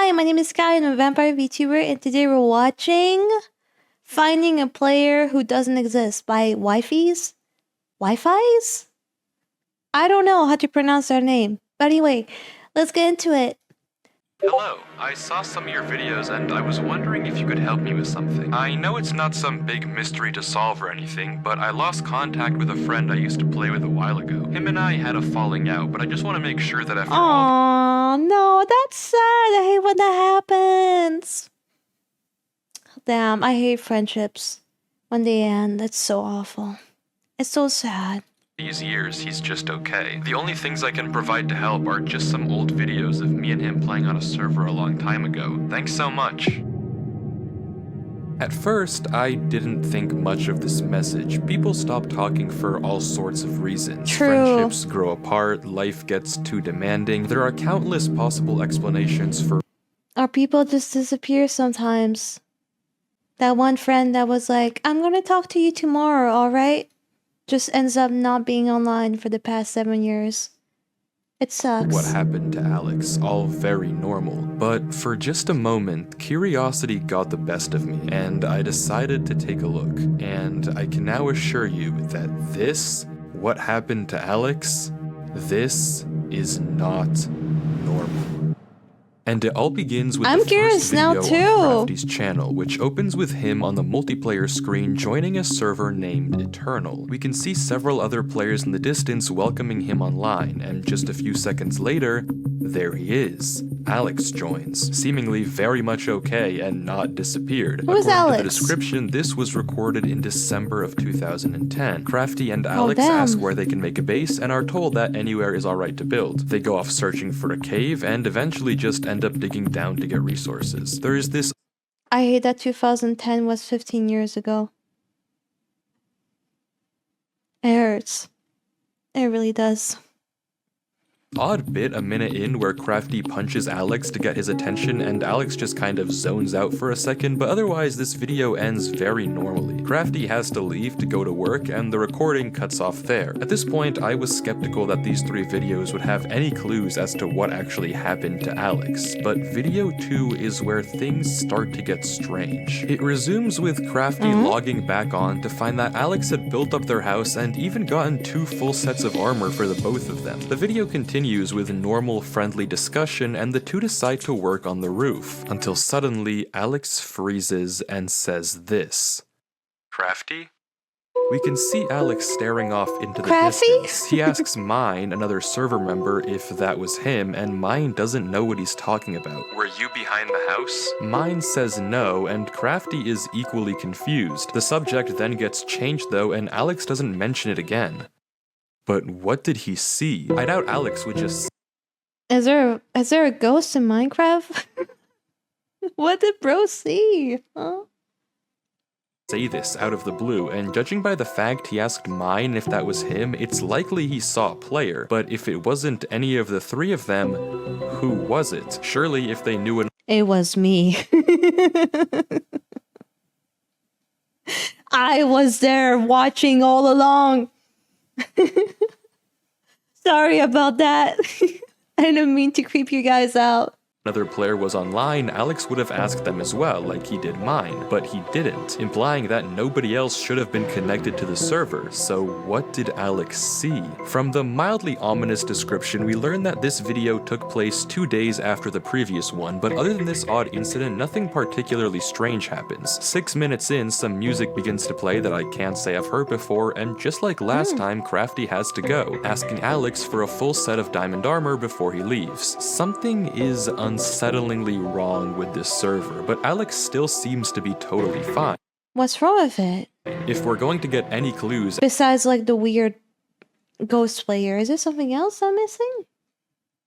Hi, my name is Sky, I'm a vampire VTuber, and today we're watching Finding a Player Who Doesn't Exist by Wifies? Wifies? I don't know how to pronounce their name. But anyway, let's get into it. Hello, I saw some of your videos and I was wondering if you could help me with something. I know it's not some big mystery to solve or anything, but I lost contact with a friend I used to play with a while ago. Him and I had a falling out, but I just want to make sure that after all no, that's sad. I hate when that happens. Damn, I hate friendships when they end. That's so awful. It's so sad. these years, he's just okay. The only things I can provide to help are just some old videos of me and him playing on a server a long time ago. Thanks so much. At first, I didn't think much of this message. People stop talking for all sorts of reasons. True. Friendships grow apart, life gets too demanding. There are countless possible explanations for... Or people just disappear sometimes. That one friend that was like, I'm gonna talk to you tomorrow, alright? Just ends up not being online for the past 7 years. It sucks. What happened to Alex, all very normal. But for just a moment, curiosity got the best of me, and I decided to take a look. And I can now assure you that what happened to Alex, this is not normal. And it all begins with the first video on Crafty's channel, which opens with him on the multiplayer screen joining a server named Eternal. We can see several other players in the distance welcoming him online, and just a few seconds later, there he is. Alex joins, seemingly very much okay and not disappeared. Who's Alex? According to the description, this was recorded in December of 2010. Crafty and Alex ask where they can make a base and are told that anywhere is alright to build. They go off searching for a cave and eventually just end up digging down to get resources. There is this... I hate that 2010 was 15 years ago. It hurts. It really does. Odd bit a minute in where Crafty punches Alex to get his attention and Alex just kind of zones out for a second, but otherwise this video ends very normally. Crafty has to leave to go to work and the recording cuts off there. At this point, I was skeptical that these 3 videos would have any clues as to what actually happened to Alex, but video 2 is where things start to get strange. It resumes with Crafty logging back on to find that Alex had built up their house and even gotten 2 full sets of armor for the both of them. The video continues with normal friendly discussion and the two decide to work on the roof, until suddenly Alex freezes and says this. Crafty? We can see Alex staring off into the distance. He asks Mine, another server member, if that was him, and Mine doesn't know what he's talking about. Were you behind the house? Mine says no, and Crafty is equally confused. The subject then gets changed though, and Alex doesn't mention it again. But what did he see? I doubt Alex would just... Is there a ghost in Minecraft? What did bro see? Huh? Say this out of the blue, and judging by the fact he asked Mine if that was him, it's likely he saw a player. But if it wasn't any of the 3 of them, who was it? Surely if they knew it was me. I was there watching all along. Sorry about that. I didn't mean to creep you guys out. Another player was online, Alex would have asked them as well, like he did Mine, but he didn't, implying that nobody else should have been connected to the server. So what did Alex see? From the mildly ominous description, we learn that this video took place 2 days after the previous one, but other than this odd incident, nothing particularly strange happens. 6 minutes in, some music begins to play that I can't say I've heard before, and just like last time, Crafty has to go, asking Alex for a full set of diamond armor before he leaves. Something is unsettlingly wrong with this server, but Alex still seems to be totally fine. What's wrong with it? If we're going to get any clues... Besides like the weird ghost player, is there something else I'm missing?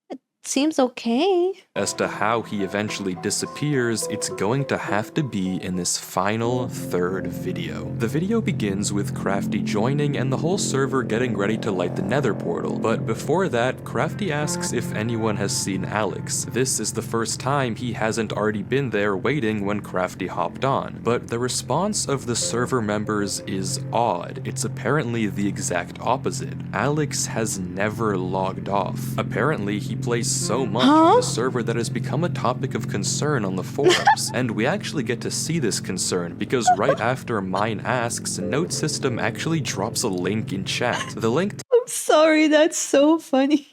It seems okay. As to how he eventually disappears, it's going to have to be in this final 3rd video. The video begins with Crafty joining and the whole server getting ready to light the nether portal, but before that, Crafty asks if anyone has seen Alex. This is the first time he hasn't already been there waiting when Crafty hopped on, but the response of the server members is odd. It's apparently the exact opposite. Alex has never logged off. Apparently, he plays so much on the server that has become a topic of concern on the forums. And we actually get to see this concern because right after Mine asks, Note System actually drops a link in chat. The link I'm sorry, that's so funny.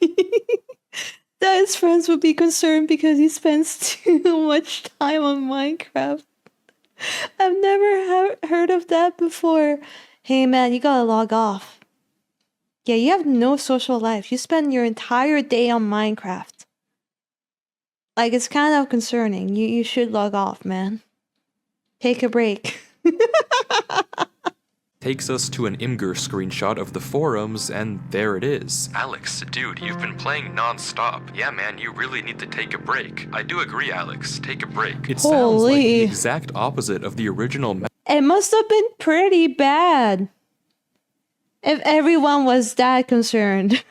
That his friends would be concerned because he spends too much time on Minecraft. I've never heard of that before. Hey man, you gotta log off. Yeah, you have no social life. You spend your entire day on Minecraft. Like, it's kind of concerning. You should log off, man. Take a break. takes us to an Imgur screenshot of the forums, and there it is. Alex, dude, you've been playing non-stop. Yeah, man, you really need to take a break. I do agree, Alex. Take a break. It sounds like the exact opposite of the original It must have been pretty bad. If everyone was that concerned.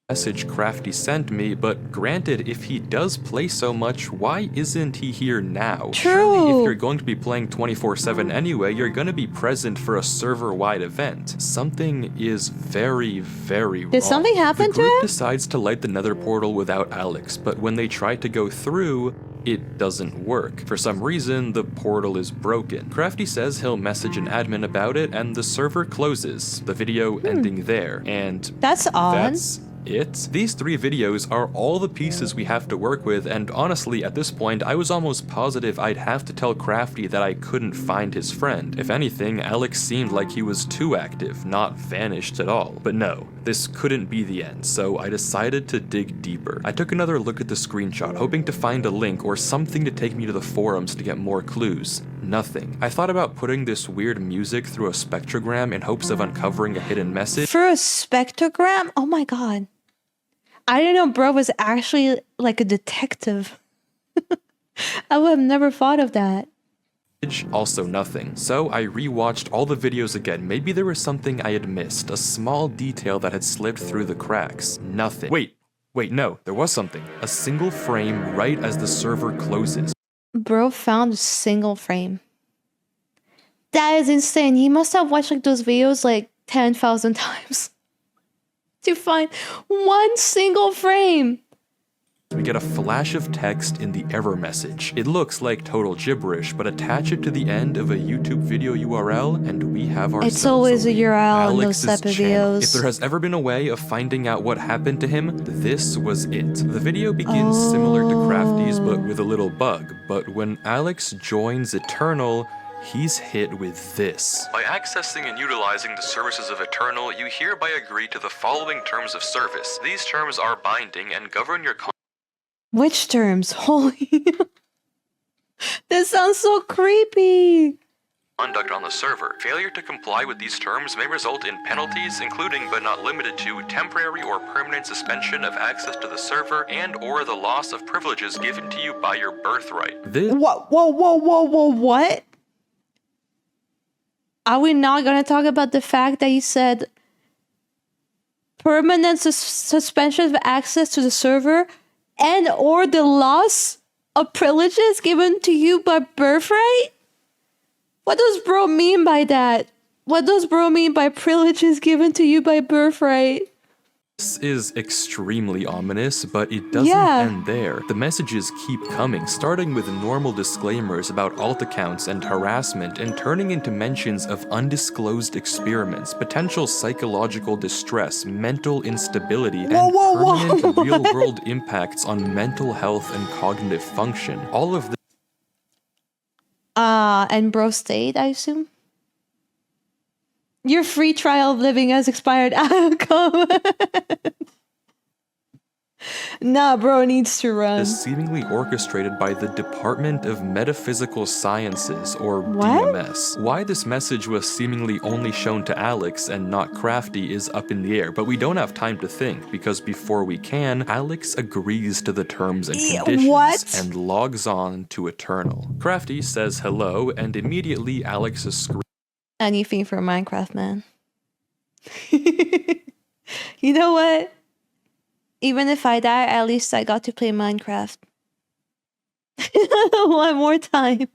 message Crafty sent me, but granted, if he does play so much, why isn't he here now? True. Surely if you're going to be playing 24/7 anyway, you're going to be present for a server-wide event. Something is very, very wrong. Did something happen to him? The group decides to light the nether portal without Alex, but when they try to go through, it doesn't work. For some reason, the portal is broken. Crafty says he'll message an admin about it, and the server closes, the video ending there. And that's odd. That's it. These 3 videos are all the pieces we have to work with, and honestly, at this point, I was almost positive I'd have to tell Crafty that I couldn't find his friend. If anything, Alex seemed like he was too active, not vanished at all. But no, this couldn't be the end, so I decided to dig deeper. I took another look at the screenshot, hoping to find a link or something to take me to the forums to get more clues. Nothing. I thought about putting this weird music through a spectrogram in hopes of uncovering a hidden message. For a spectrogram? Oh my god. I didn't know bro was actually like a detective. I would have never thought of that. Also nothing. So I rewatched all the videos again. Maybe there was something I had missed, a small detail that had slipped through the cracks. Nothing. Wait, no, there was something. A single frame right as the server closes. Bro found a single frame. That is insane. He must have watched like those videos like 10,000 times to find one single frame. We get a flash of text in the error message. It looks like total gibberish, but attach it to the end of a YouTube video URL and we have ourselves. It's always a URL in those type of videos. If there has ever been a way of finding out what happened to him, this was it. The video begins similar to Crafty's, but with a little bug. But when Alex joins Eternal, he's hit with this. By accessing and utilizing the services of Eternal, you hereby agree to the following terms of service. These terms are binding and govern your Which terms? Holy. This sounds so creepy. Conduct on the server. Failure to comply with these terms may result in penalties, including but not limited to temporary or permanent suspension of access to the server and or the loss of privileges given to you by your birthright. What? Are we not going to talk about the fact that he said permanent suspension of access to the server and or the loss of privileges given to you by birthright? What does bro mean by that? What does bro mean by privileges given to you by birthright? This is extremely ominous, but it doesn't end there. The messages keep coming, starting with normal disclaimers about alt accounts and harassment and turning into mentions of undisclosed experiments, potential psychological distress, mental instability, and permanent real-world impacts on mental health and cognitive function. All of this. And bro stayed, I assume? Your free trial of living has expired. Come. Nah, bro needs to run. Is seemingly orchestrated by the Department of Metaphysical Sciences, or DMS. Why this message was seemingly only shown to Alex and not Crafty is up in the air, but we don't have time to think, because before we can, Alex agrees to the terms and conditions and logs on to Eternal. Crafty says hello, and immediately Alex is screaming. Anything for Minecraft, man. You know what? Even if I die, at least I got to play Minecraft. One more time.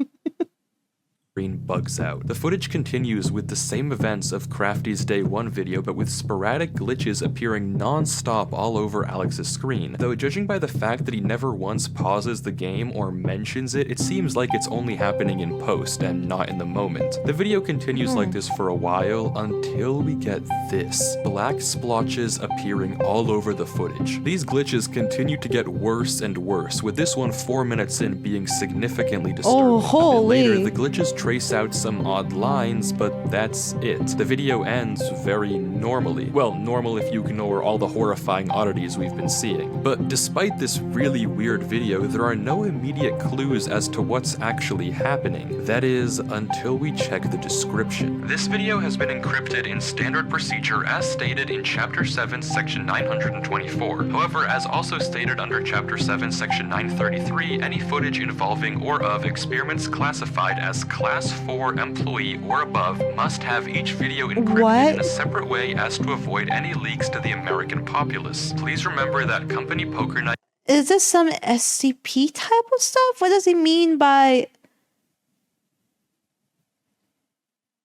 screen bugs out. The footage continues with the same events of Crafty's Day 1 video, but with sporadic glitches appearing non-stop all over Alex's screen. Though judging by the fact that he never once pauses the game or mentions it, it seems like it's only happening in post and not in the moment. The video continues like this for a while until we get this. Black splotches appearing all over the footage. These glitches continue to get worse and worse, with this one 4 minutes in being significantly disturbing. Oh, holy. A bit later, the glitches trace out some odd lines, but that's it. The video ends very normally. Well, normal if you ignore all the horrifying oddities we've been seeing. But despite this really weird video, there are no immediate clues as to what's actually happening. That is, until we check the description. This video has been encrypted in standard procedure as stated in Chapter 7, Section 924. However, as also stated under Chapter 7, Section 933, any footage involving or of experiments classified as Class 4 employee or above must have each video encrypted in a separate way as to avoid any leaks to the American populace. Please remember that company poker night. Is this some SCP type of stuff? What does he mean by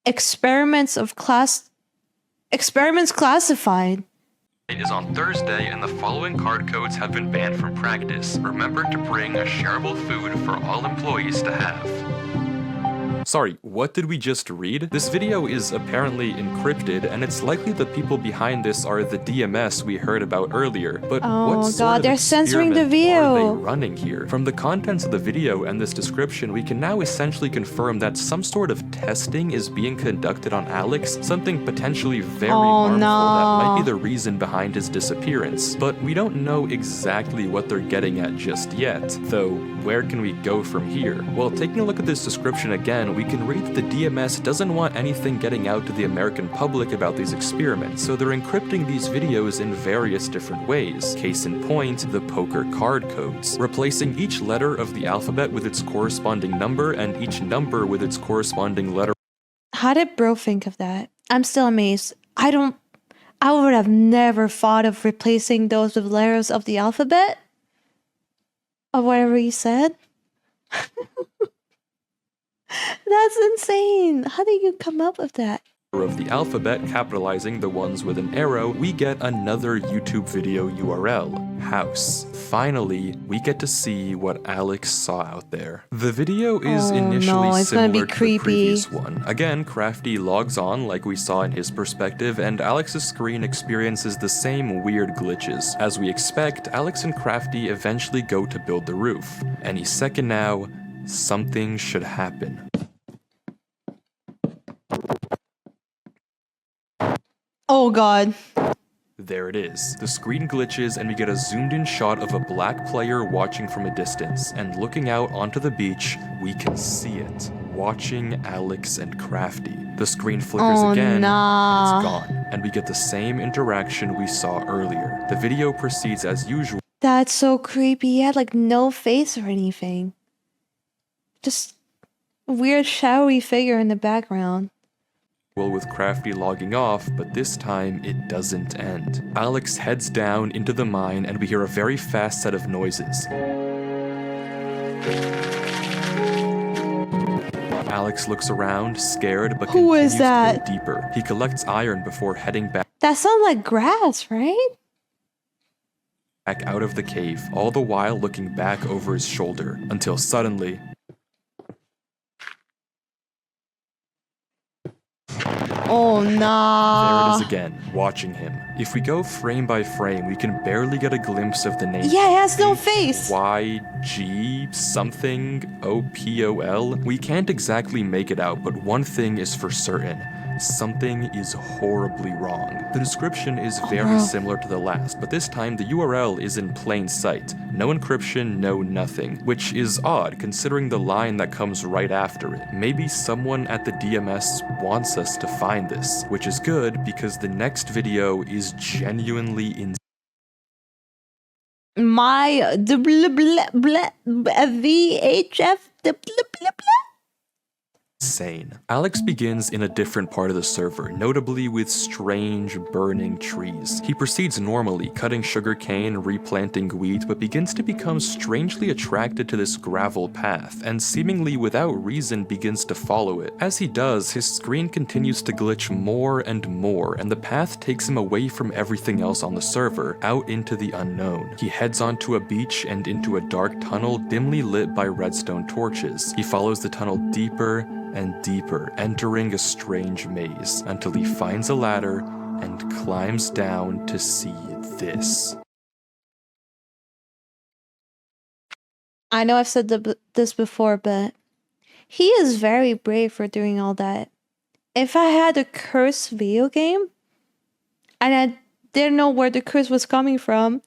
experiments classified? It is on Thursday, and the following card codes have been banned from practice. Remember to bring a shareable food for all employees to have. Sorry, what did we just read? This video is apparently encrypted, and it's likely the people behind this are the DMS we heard about earlier. But what sort of they're censoring the experiment video. are they running here? From the contents of the video and this description, we can now essentially confirm that some sort of testing is being conducted on Alex, something potentially very harmful that might be the reason behind his disappearance. But we don't know exactly what they're getting at just yet. Though, where can we go from here? Well, taking a look at this description again, we can read that the DMS doesn't want anything getting out to the American public about these experiments, so they're encrypting these videos in various different ways. Case in point, the poker card codes, replacing each letter of the alphabet with its corresponding number and each number with its corresponding letter. How did bro think of that? I'm still amazed. I would have never thought of replacing those with letters of the alphabet. Or whatever he said. That's insane. How did you come up with that? Of the alphabet capitalizing the ones with an arrow, we get another YouTube video URL, house. Finally, we get to see what Alex saw out there. The video is initially similar to the previous one. Again, Crafty logs on like we saw in his perspective, and Alex's screen experiences the same weird glitches. As we expect, Alex and Crafty eventually go to build the roof. Any second now, something should happen. Oh god. There it is. The screen glitches and we get a zoomed in shot of a black player watching from a distance, and looking out onto the beach, we can see it, watching Alex and Crafty. The screen flickers again, and it's gone, and we get the same interaction we saw earlier. The video proceeds as usual. That's so creepy. He had like no face or anything. Just a weird shadowy figure in the background. With Crafty logging off, but this time it doesn't end. Alex heads down into the mine and we hear a very fast set of noises. Alex looks around, scared, but continues to go deeper. He collects iron before heading back. That sounds like grass, right? Back out of the cave, all the while looking back over his shoulder, until suddenly... Oh, nah. There it is again, watching him. If we go frame by frame, we can barely get a glimpse of the name. Yeah, it has no face. YG something OPOL. We can't exactly make it out, but one thing is for certain. Something is horribly wrong. The description is very similar to the last, but this time the URL is in plain sight. No encryption, no nothing, which is odd considering the line that comes right after it. Maybe someone at the DMS wants us to find this, which is good because the next video is genuinely insane. My VHF insane. Alex begins in a different part of the server, notably with strange, burning trees. He proceeds normally, cutting sugarcane, replanting wheat, but begins to become strangely attracted to this gravel path, and seemingly without reason begins to follow it. As he does, his screen continues to glitch more and more, and the path takes him away from everything else on the server, out into the unknown. He heads onto a beach and into a dark tunnel dimly lit by redstone torches. He follows the tunnel deeper and deeper, entering a strange maze, until he finds a ladder and climbs down to see this. I know I've said this before, but he is very brave for doing all that. If I had a cursed video game, and I didn't know where the curse was coming from,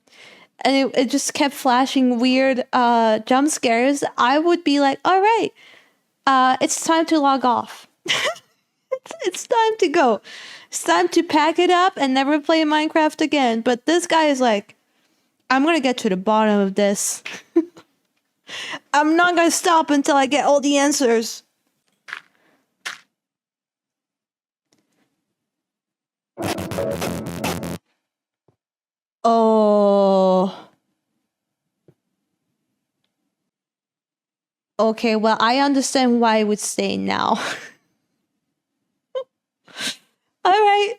and it just kept flashing weird jump scares, I would be like, all right, it's time to log off. It's time to go. It's time to pack it up and never play Minecraft again. But this guy is like, I'm gonna get to the bottom of this. I'm not gonna stop until I get all the answers. Oh. Okay, well, I understand why I would stay now. Alright.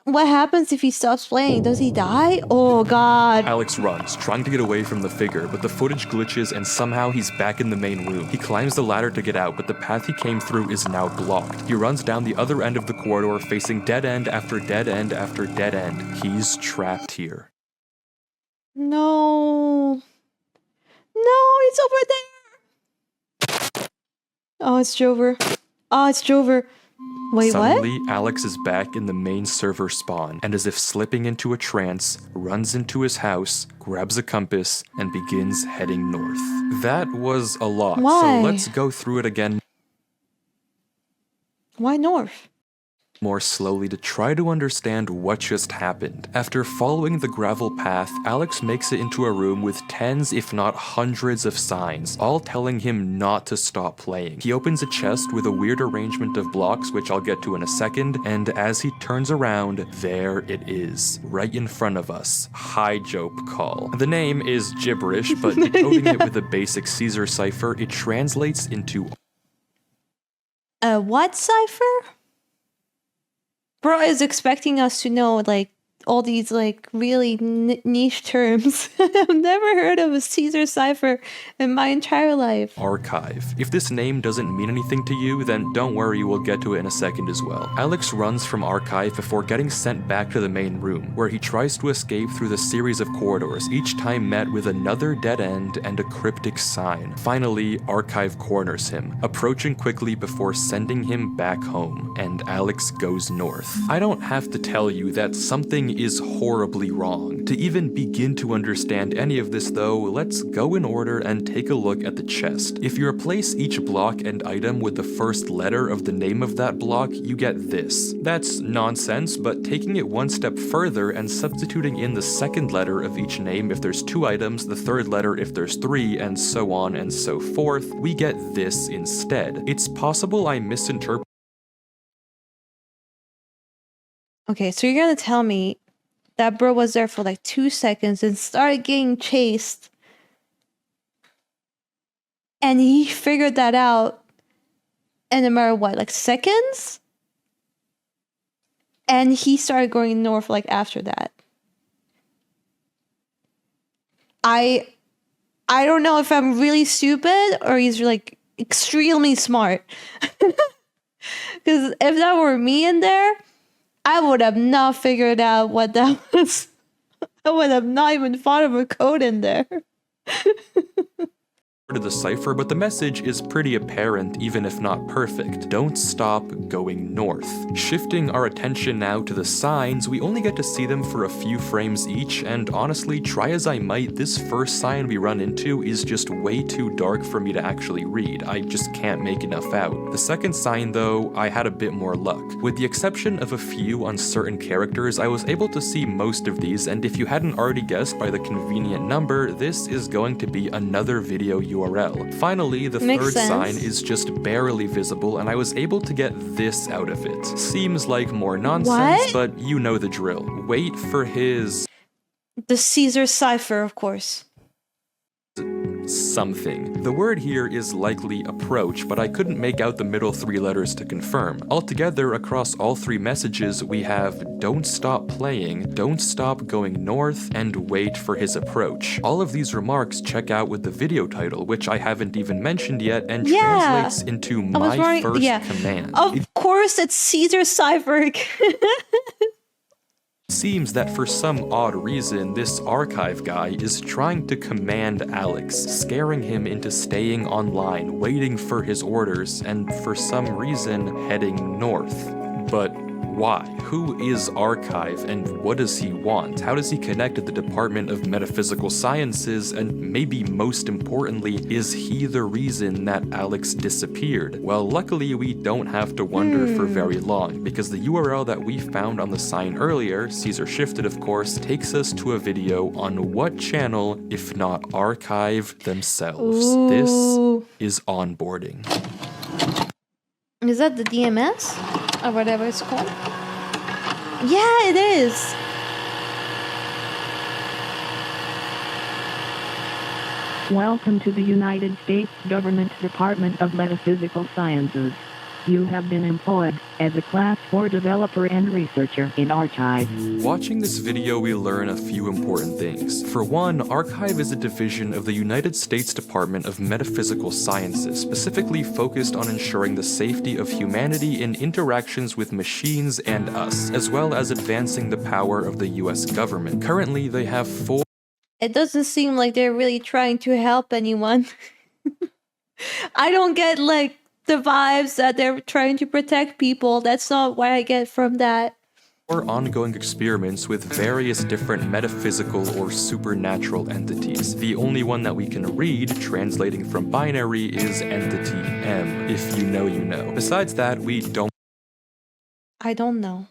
What happens if he stops playing? Does he die? Oh god. Alex runs, trying to get away from the figure, but the footage glitches and somehow he's back in the main room. He climbs the ladder to get out, but the path he came through is now blocked. He runs down the other end of the corridor, facing dead end after dead end after dead end. He's trapped here. No. No, it's over there. Oh, it's Jover. Oh, it's Jover. Wait, Suddenly, what? Alex is back in the main server spawn, and as if slipping into a trance, runs into his house, grabs a compass, and begins heading north. That was a lot, Why? so let's go through it again Why north? more slowly to try to understand what just happened. After following the gravel path, Alex makes it into a room with tens if not hundreds of signs, all telling him not to stop playing. He opens a chest with a weird arrangement of blocks, which I'll get to in a second, and as he turns around, there it is, right in front of us. High Jope call. The name is gibberish, but decoding it with a basic Caesar cipher, it translates into A what cipher? Bro is expecting us to know, like, all these, like, really niche terms. I've never heard of a Caesar cipher in my entire life. archive. If this name doesn't mean anything to you, then don't worry, we'll get to it in a second as well. Alex runs from archive before getting sent back to the main room, where he tries to escape through the series of corridors, each time met with another dead end and a cryptic sign. Finally, archive corners him, approaching quickly before sending him back home, and Alex goes north. I don't have to tell you that something is horribly wrong. To even begin to understand any of this though, let's go in order and take a look at the chest. If you replace each block and item with the first letter of the name of that block, you get this. That's nonsense, but taking it one step further and substituting in the second letter of each name if there's 2 items, the third letter if there's 3, and so on and so forth, we get this instead. It's possible I misinterpreted. Okay, so you're gonna tell me that bro was there for like 2 seconds and started getting chased. And he figured that out in a matter of what, like seconds? And he started going north like after that. I don't know if I'm really stupid or he's like extremely smart. Because if that were me in there, I would have not figured out what that was. I would have not even thought of a code in there. The cipher, but the message is pretty apparent even if not perfect. Don't stop going north. Shifting our attention now to the signs, we only get to see them for a few frames each, and honestly, try as I might, this first sign we run into is just way too dark for me to actually read. I just can't make enough out. The second sign though, I had a bit more luck. With the exception of a few uncertain characters, I was able to see most of these, and if you hadn't already guessed by the convenient number, this is going to be another video you URL. Finally, the Makes third sense. sign is just barely visible, and I was able to get this out of it. Seems like more nonsense, What? but you know the drill. Wait for his The Caesar cipher, of course. something. The word here is likely approach, but I couldn't make out the middle 3 letters to confirm. Altogether, across all 3 messages, we have don't stop playing, don't stop going north, and wait for his approach. All of these remarks check out with the video title, which I haven't even mentioned yet, and translates into my first command. Of course, it's Caesar cipher. Seems that for some odd reason, this archive guy is trying to command Alex, scaring him into staying online, waiting for his orders, and for some reason heading north. But why? Who is Archive, and what does he want? How does he connect to the Department of Metaphysical Sciences, and maybe most importantly, is he the reason that Alex disappeared? Well, luckily we don't have to wonder for very long, because the URL that we found on the sign earlier, Caesar Shifted of course, takes us to a video on what channel, if not Archive themselves. Ooh. This is onboarding. Is that the DMS? Or whatever it's called? Yeah, it is. Welcome to the United States Government Department of Metaphysical Sciences. You have been employed as a Class 4 developer and researcher in Archive. Watching this video, we learn a few important things. For one, Archive is a division of the United States Department of Metaphysical Sciences, specifically focused on ensuring the safety of humanity in interactions with machines and us, as well as advancing the power of the US government. Currently, they have 4 It doesn't seem like they're really trying to help anyone. I don't get like the vibes that they're trying to protect people. That's not what I get from that. ongoing experiments with various different metaphysical or supernatural entities. The only one that we can read, translating from binary, is entity M. If you know, you know. Besides that, we don't I don't know.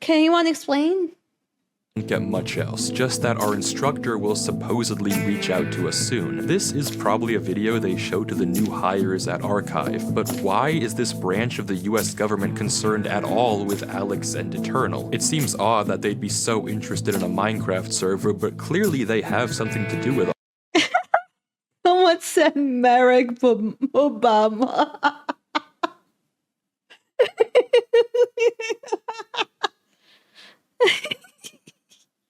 Can anyone explain? get much else, just that our instructor will supposedly reach out to us soon. This is probably a video they show to the new hires at Archive, but why is this branch of the US government concerned at all with Alex and Eternal? It seems odd that they'd be so interested in a Minecraft server, but clearly they have something to do with it. Someone said Barack Obama.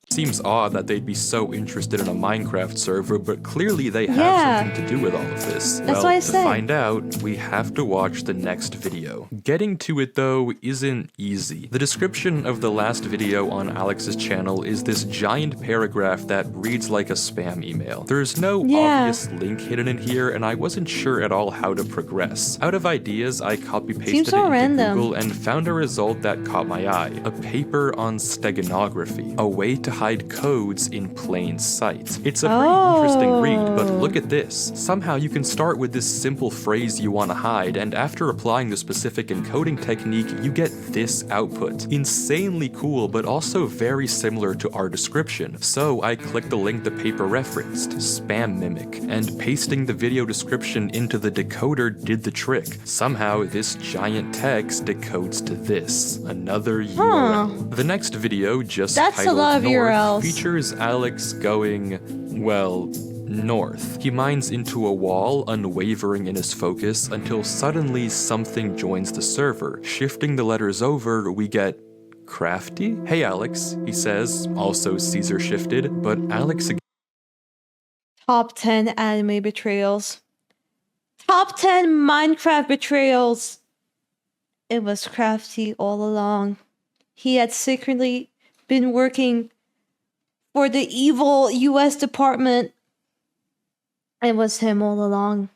Seems odd that they'd be so interested in a Minecraft server, but clearly they have something to do with all of this. That's why I to said. find out, we have to watch the next video. Getting to it though isn't easy. The description of the last video on Alex's channel is this giant paragraph that reads like a spam email. There's no obvious link hidden in here, and I wasn't sure at all how to progress. Out of ideas, I copy-pasted it into Google and found a result that caught my eye. A paper on steganography, a way to hide codes in plain sight. It's a pretty interesting read, but look at this. Somehow you can start with this simple phrase you want to hide, and after applying the specific encoding technique, you get this output. Insanely cool, but also very similar to our description. So I clicked the link the paper referenced, spam mimic, and pasting the video description into the decoder did the trick. Somehow this giant text decodes to this, another URL. The next video, just titled a lot of North, URLs. features Alex going, well, north. He mines into a wall, unwavering in his focus, until suddenly something joins the server. Shifting the letters over, we get Crafty? Hey Alex, he says, also Caesar shifted, but Alex again. Top 10 anime betrayals. Top 10 Minecraft betrayals. It was Crafty all along. He had secretly been working for the evil US department. It was him all along.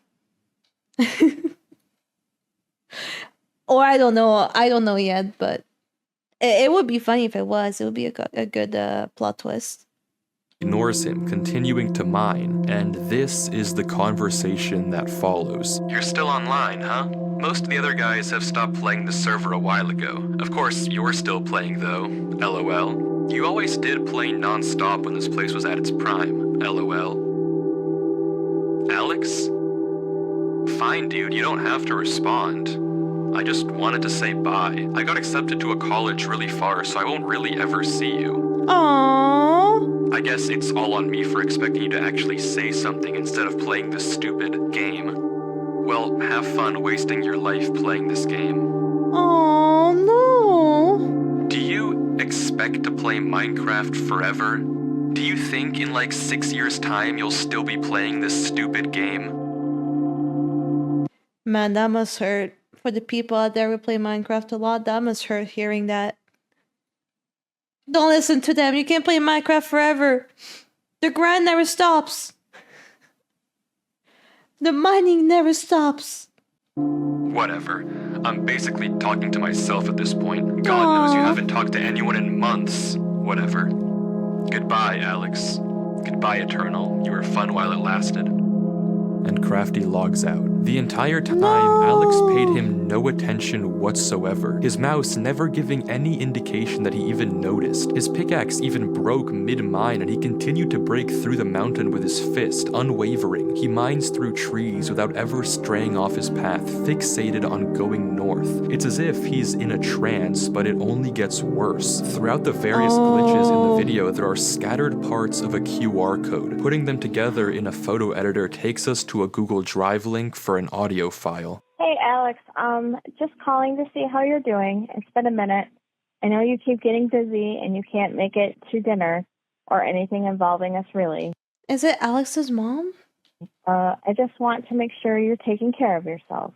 Or I don't know yet, but it would be funny if it was. It would be a good plot twist. Ignores him, continuing to mine, and this is the conversation that follows. You're still online, huh? Most of the other guys have stopped playing the server a while ago. Of course, you're still playing though, LOL. You always did play non-stop when this place was at its prime, LOL. Alex. Fine, dude, you don't have to respond. I just wanted to say bye. I got accepted to a college really far, so I won't really ever see you. Aww. I guess it's all on me for expecting you to actually say something instead of playing this stupid game. Well, have fun wasting your life playing this game. Oh no. Do you expect to play Minecraft forever? Do you think in like 6 years' time you'll still be playing this stupid game? Man, that must hurt. For the people out there who play Minecraft a lot, that must hurt hearing that. Don't listen to them. You can't play Minecraft forever. The grind never stops. The mining never stops. Whatever. I'm basically talking to myself at this point. God knows you haven't talked to anyone in months. Whatever. Goodbye, Alex. Goodbye, Eternal. You were fun while it lasted. And Crafty logs out. The entire time, Alex paid him no attention whatsoever. His mouse never giving any indication that he even noticed. His pickaxe even broke mid-mine and he continued to break through the mountain with his fist, unwavering. He mines through trees without ever straying off his path, fixated on going north. It's as if he's in a trance, but it only gets worse. Throughout the various glitches in the video, there are scattered parts of a QR code. Putting them together in a photo editor takes us to a Google Drive link for an audio file. Hey, Alex. Just calling to see how you're doing. It's been a minute. I know you keep getting busy and you can't make it to dinner or anything involving us, really. Is it Alex's mom? I just want to make sure you're taking care of yourself.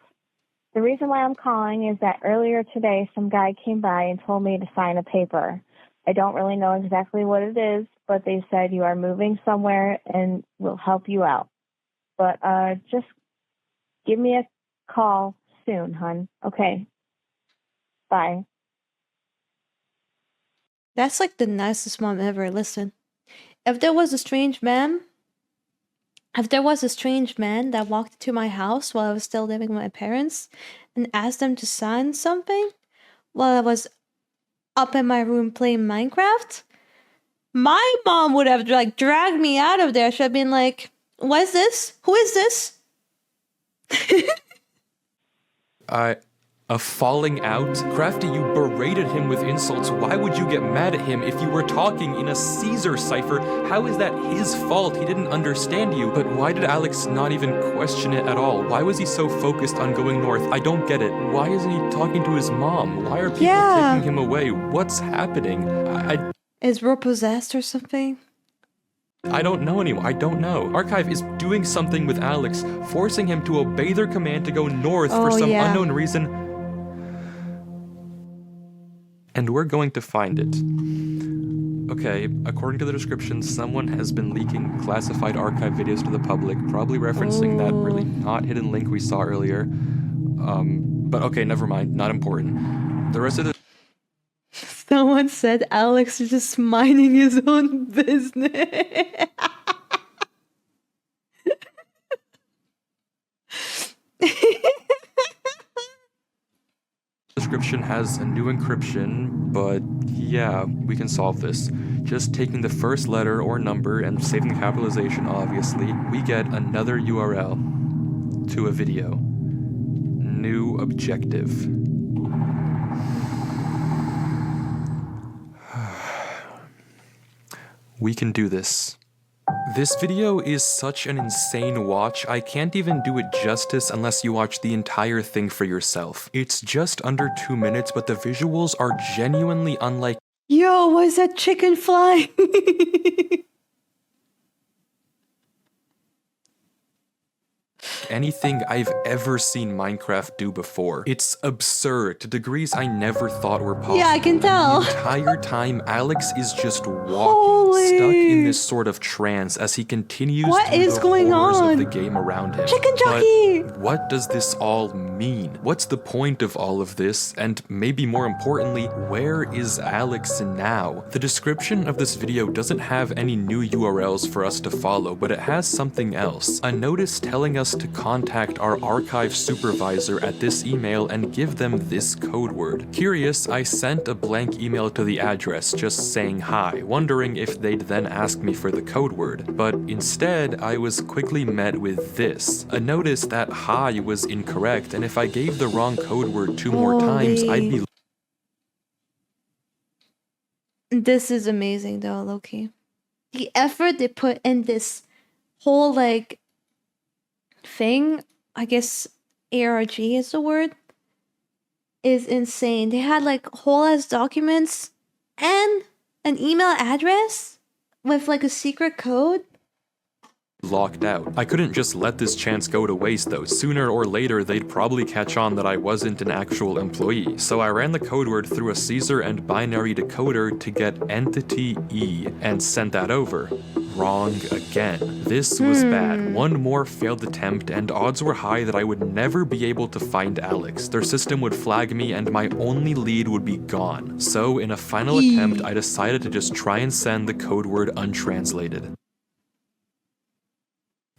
The reason why I'm calling is that earlier today, some guy came by and told me to sign a paper. I don't really know exactly what it is, but they said you are moving somewhere and we'll help you out. But just give me a call soon, hon. Okay. Bye. That's like the nicest mom ever. Listen, if there was a strange man that walked into my house while I was still living with my parents and asked them to sign something while I was up in my room playing Minecraft, my mom would have like dragged me out of there. She'd have been like, what is this? Who is this? A falling out? Crafty, you berated him with insults. Why would you get mad at him if you were talking in a Caesar cipher? How is that his fault? He didn't understand you. But why did Alex not even question it at all? Why was he so focused on going north? I don't get it. Why isn't he talking to his mom? Why are people taking him away? What's happening? Is Ro possessed or something? I don't know anymore. I don't know. Archive is doing something with Alex, forcing him to obey their command to go north for some unknown reason. And we're going to find it. Okay, according to the description, someone has been leaking classified archive videos to the public, probably referencing that really not hidden link we saw earlier. But okay, never mind. Not important. The rest of the... Someone said Alex is just minding his own business. Description has a new encryption, but yeah, we can solve this. Just taking the first letter or number and saving the capitalization, obviously, we get another URL to a video. New objective. We can do this. This video is such an insane watch, I can't even do it justice unless you watch the entire thing for yourself. It's just under 2 minutes, but the visuals are genuinely unlike— Yo, why is that chicken flying? anything I've ever seen Minecraft do before. It's absurd to degrees I never thought were possible. Yeah, I can tell. The entire time, Alex is just walking, stuck in this sort of trance as he continues through the horrors of the game around him. Chicken jockey! But what does this all mean? What's the point of all of this? And maybe more importantly, where is Alex now? The description of this video doesn't have any new URLs for us to follow, but it has something else. A notice telling us to contact our archive supervisor at this email and give them this code word. Curious, I sent a blank email to the address just saying hi, wondering if they'd then ask me for the code word. But instead, I was quickly met with this. A notice that hi was incorrect, and if I gave the wrong code word 2 more times, I'd be... This is amazing though, Loki. The effort they put in this whole like thing, I guess ARG is the word, is insane. They had like whole ass documents and an email address with like a secret code. Locked out. I couldn't just let this chance go to waste though. Sooner or later they'd probably catch on that I wasn't an actual employee. So I ran the code word through a Caesar and binary decoder to get entity E and sent that over. Wrong again. This was bad. One more failed attempt and odds were high that I would never be able to find Alex. Their system would flag me and my only lead would be gone. So in a final attempt, I decided to just try and send the code word untranslated.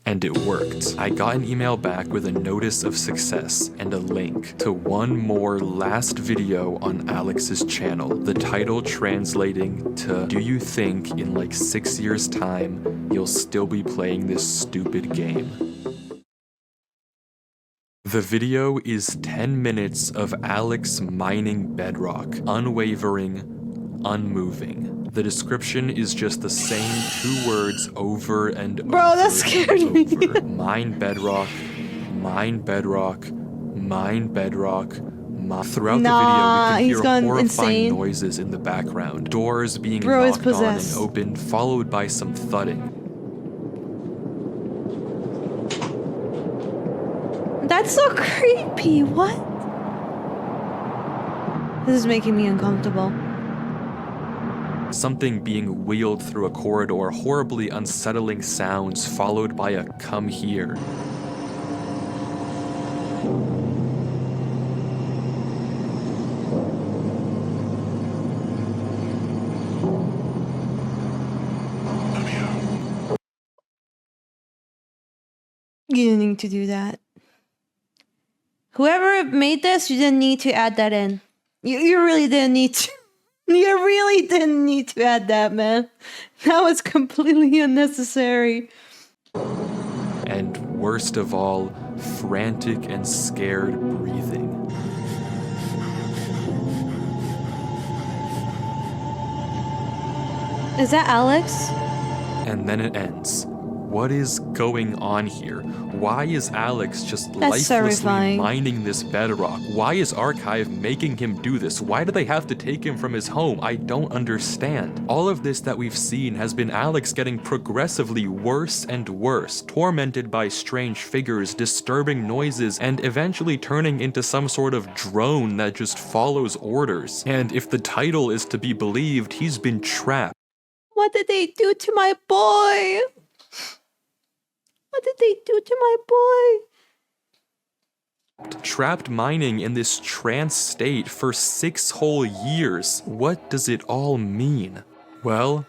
And it worked. I got an email back with a notice of success and a link to one more last video on Alex's channel. The title translating to, "Do you think in like 6 years' time you'll still be playing this stupid game?" The video is 10 minutes of Alex mining bedrock, unwavering, unmoving. The description is just the same 2 words over and over. Bro, that scared me. Mine bedrock, mine bedrock, mine bedrock. Throughout the video, we can hear horrifying noises in the background. Doors being knocked on and opened, followed by some thudding. That's so creepy. What? This is making me uncomfortable. Something being wheeled through a corridor, horribly unsettling sounds followed by a "come here." You didn't need to do that. Whoever made this, you didn't need to add that in. You really didn't need to. You really didn't need to add that, man. That was completely unnecessary. And worst of all, frantic and scared breathing. Is that Alex? And then it ends. What is going on here? Why is Alex just lifelessly mining this bedrock? Why is Archive making him do this? Why do they have to take him from his home? I don't understand. All of this that we've seen has been Alex getting progressively worse and worse, tormented by strange figures, disturbing noises, and eventually turning into some sort of drone that just follows orders. And if the title is to be believed, he's been trapped. What did they do to my boy? What did they do to my boy? Trapped mining in this trance state for 6 whole years. What does it all mean? Well,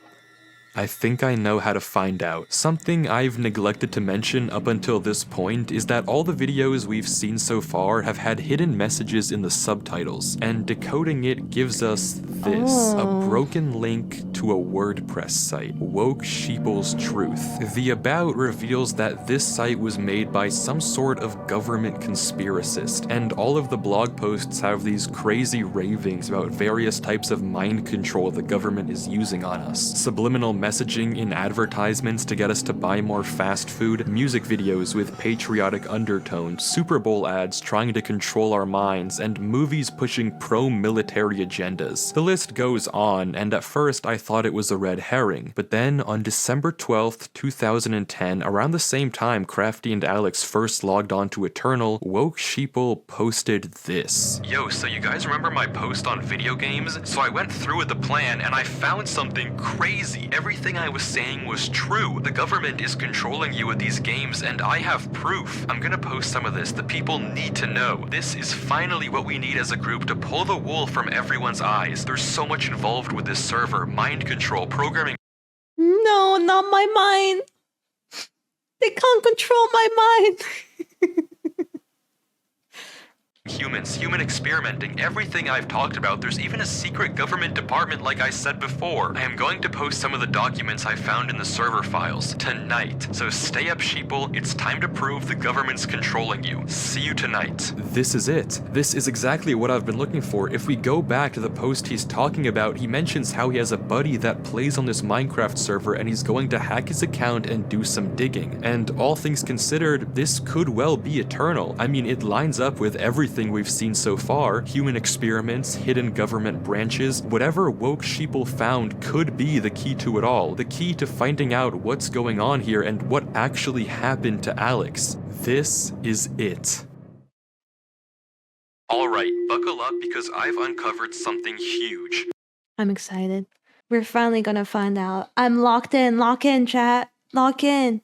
I think I know how to find out. Something I've neglected to mention up until this point is that all the videos we've seen so far have had hidden messages in the subtitles, and decoding it gives us this, a broken link to a WordPress site, Woke Sheeple's Truth. The About reveals that this site was made by some sort of government conspiracist, and all of the blog posts have these crazy ravings about various types of mind control the government is using on us. Subliminal messaging in advertisements to get us to buy more fast food, music videos with patriotic undertones, Super Bowl ads trying to control our minds, and movies pushing pro-military agendas. The list goes on, and at first I thought it was a red herring, but then on December 12th, 2010, around the same time Crafty and Alex first logged on to Eternal, Woke Sheeple posted this. Yo, so you guys remember my post on video games? So I went through with the plan and I found something crazy. Everything I was saying was true. The government is controlling you with these games and I have proof. I'm gonna post some of this. The people need to know. This is finally what we need as a group to pull the wool from everyone's eyes. There's so much involved with this server. Mind control, programming. No, not my mind. They can't control my mind. Humans, human experimenting, everything I've talked about. There's even a secret government department like I said before. I am going to post some of the documents I found in the server files tonight. So stay up, sheeple. It's time to prove the government's controlling you. See you tonight. This is it. This is exactly what I've been looking for. If we go back to the post he's talking about, he mentions how he has a buddy that plays on this Minecraft server and he's going to hack his account and do some digging. And all things considered, this could well be eternal. I mean, it lines up with everything we've seen so far. Human experiments, hidden government branches, whatever woke sheeple found could be the key to it all. The key to finding out what's going on here and what actually happened to Alex. This is it. Alright, buckle up because I've uncovered something huge. I'm excited. We're finally gonna find out. I'm locked in. Lock in, chat. Lock in.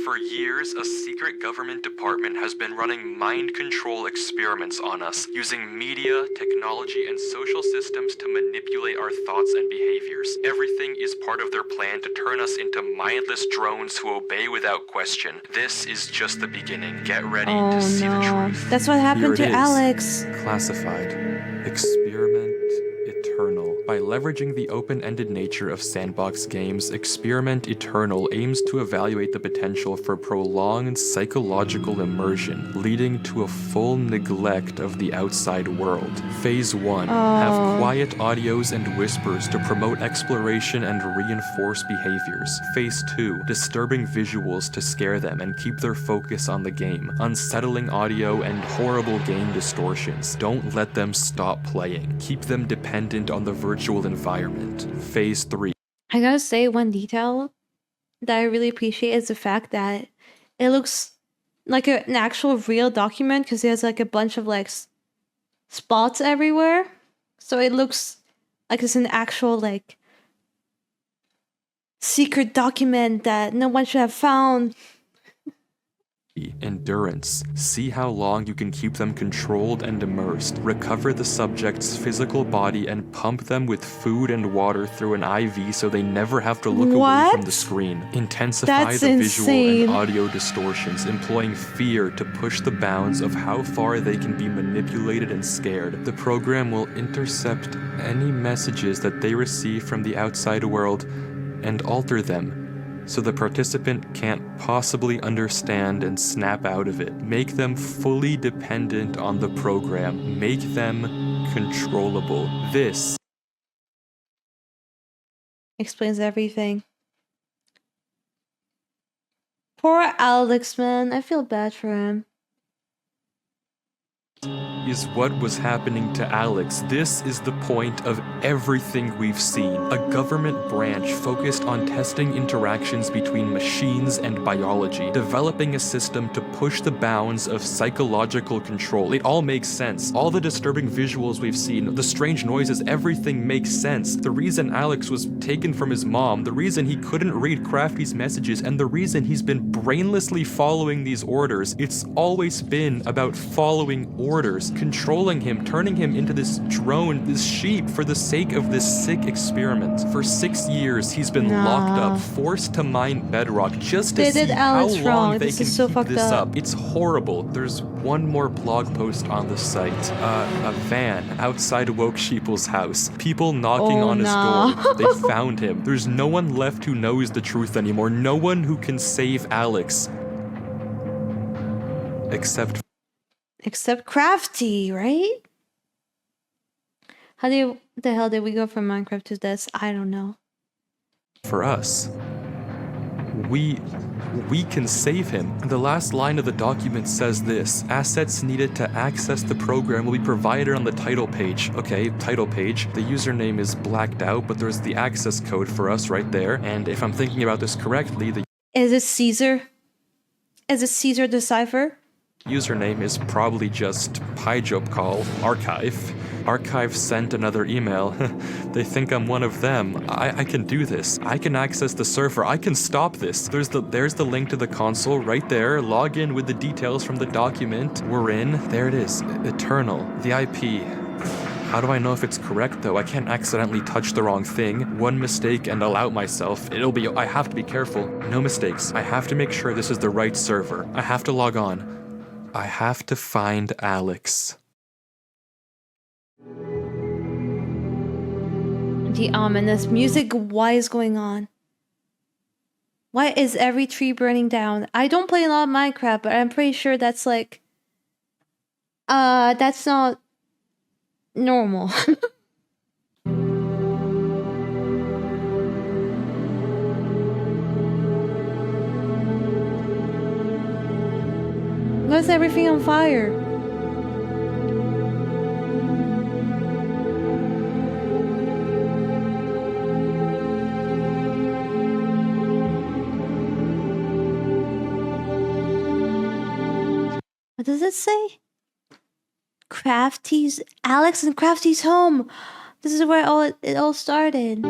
For years, a secret government department has been running mind control experiments on us, using media, technology, and social systems to manipulate our thoughts and behaviors. Everything is part of their plan to turn us into mindless drones who obey without question. This is just the beginning. Get ready to see the truth. That's what happened to Here it is. Alex. Classified. Experiment Eternal. By leveraging the open-ended nature of sandbox games, Experiment Eternal aims to evaluate the potential for prolonged psychological immersion, leading to a full neglect of the outside world. Phase 1. Have quiet audios and whispers to promote exploration and reinforce behaviors. Phase 2. Disturbing visuals to scare them and keep their focus on the game. Unsettling audio and horrible game distortions. Don't let them stop playing. Keep them dependent on the virtual environment. Phase 3. I gotta say, one detail that I really appreciate is the fact that it looks like an actual real document because there's like a bunch of like spots everywhere. So it looks like it's an actual like secret document that no one should have found. Endurance. See how long you can keep them controlled and immersed. Recover the subject's physical body and pump them with food and water through an IV so they never have to look away from the screen. Intensify That's the insane. visual and audio distortions, employing fear to push the bounds of how far they can be manipulated and scared. The program will intercept any messages that they receive from the outside world and alter them, so the participant can't possibly understand and snap out of it. Make them fully dependent on the program. Make them controllable. This Explains everything. Poor Alex, man. I feel bad for him. is what was happening to Alex. This is the point of everything we've seen. A government branch focused on testing interactions between machines and biology, developing a system to push the bounds of psychological control. It all makes sense. All the disturbing visuals we've seen, the strange noises, everything makes sense. The reason Alex was taken from his mom, the reason he couldn't read Crafty's messages, and the reason he's been brainlessly following these orders, it's always been about following orders, controlling him, turning him into this drone, this sheep, for the sake of this sick experiment. For 6 years, he's been locked up, forced to mine bedrock, just to see how long they can keep this up. It's horrible. There's one more blog post on the site. A van outside Woke Sheeple's house. People knocking on his door. They found him. There's no one left who knows the truth anymore. No one who can save Alex. Except Crafty, right? How the hell did we go from Minecraft to this? I don't know. For us. We can save him. The last line of the document says this: assets needed to access the program will be provided on the title page. Okay, title page. The username is blacked out, but there's the access code for us right there. And if I'm thinking about this correctly, the Is it Caesar? Is it Caesar the Cipher? username is probably just PyJobCall archive. Archive sent another email. They think I'm one of them. I can do this. I can access the server. I can stop this. There's the link to the console right there. Log in with the details from the document. We're in. There it is. Eternal. The IP. How do I know if it's correct though? I can't accidentally touch the wrong thing. One mistake and I'll out myself. I have to be careful. No mistakes. I have to make sure this is the right server. I have to log on. I have to find Alex. The ominous music, why is going on? Why is every tree burning down? I don't play a lot of Minecraft, but I'm pretty sure that's like... that's not... normal. Why is everything on fire? What does it say? Crafty's... Alex and Crafty's home! This is where it all started.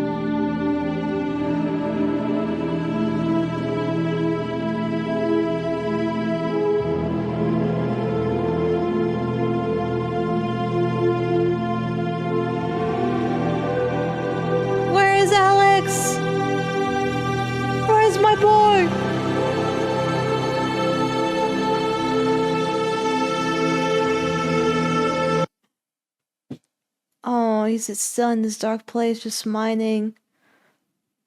Where is Alex? Where is my boy? Oh, he's still in this dark place, just mining.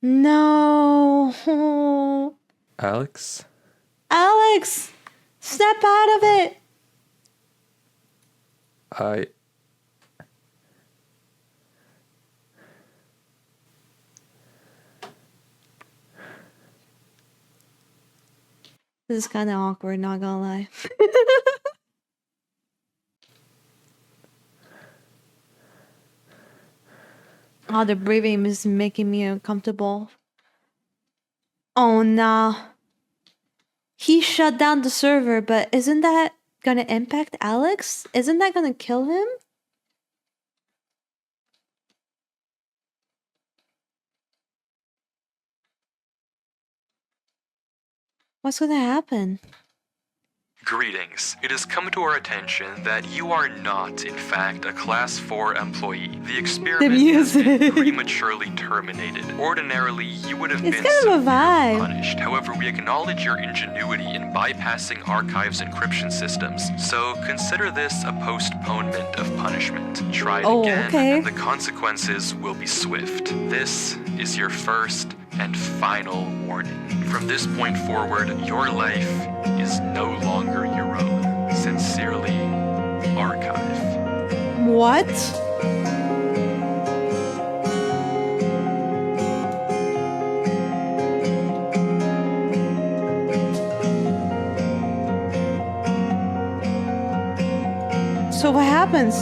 No. Alex? Alex! Snap out of it! This is kind of awkward, not gonna lie. Oh, the breathing is making me uncomfortable. Oh, nah. He shut down the server, but isn't that gonna impact Alex? Isn't that gonna kill him? What's gonna happen? Greetings. It has come to our attention that you are not, in fact, a Class 4 employee. The experiment has been prematurely terminated. Ordinarily, you would have been kind of a vibe. punished. However, we acknowledge your ingenuity in bypassing Archive's encryption systems. So consider this a postponement of punishment. Try it again, okay. and the consequences will be swift. This is your first and final warning. From this point forward, your life is no longer your own. Sincerely, Archive. What? So what happens?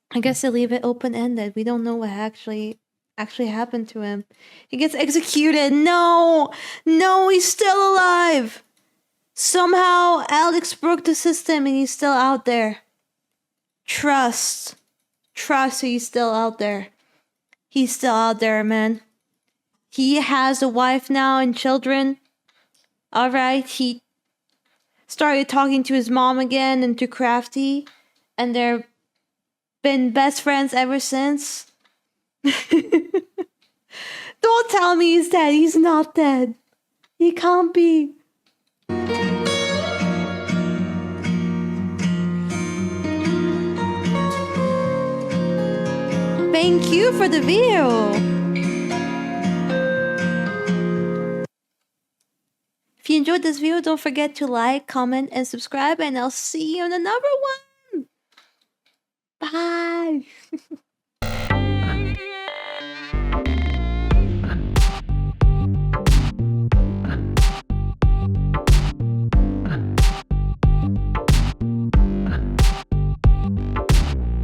I guess they leave it open-ended. We don't know what actually happened to him. He gets executed. No! No, he's still alive! Somehow, Alex broke the system and he's still out there. Trust. Trust he's still out there. He's still out there, man. He has a wife now and children. Alright, he started talking to his mom again and to Crafty. And they're been best friends ever since. Don't tell me he's dead. He's not dead. He can't be. Thank you for the video. If you enjoyed this video, don't forget to like, comment, and subscribe, and I'll see you in another one. Bye.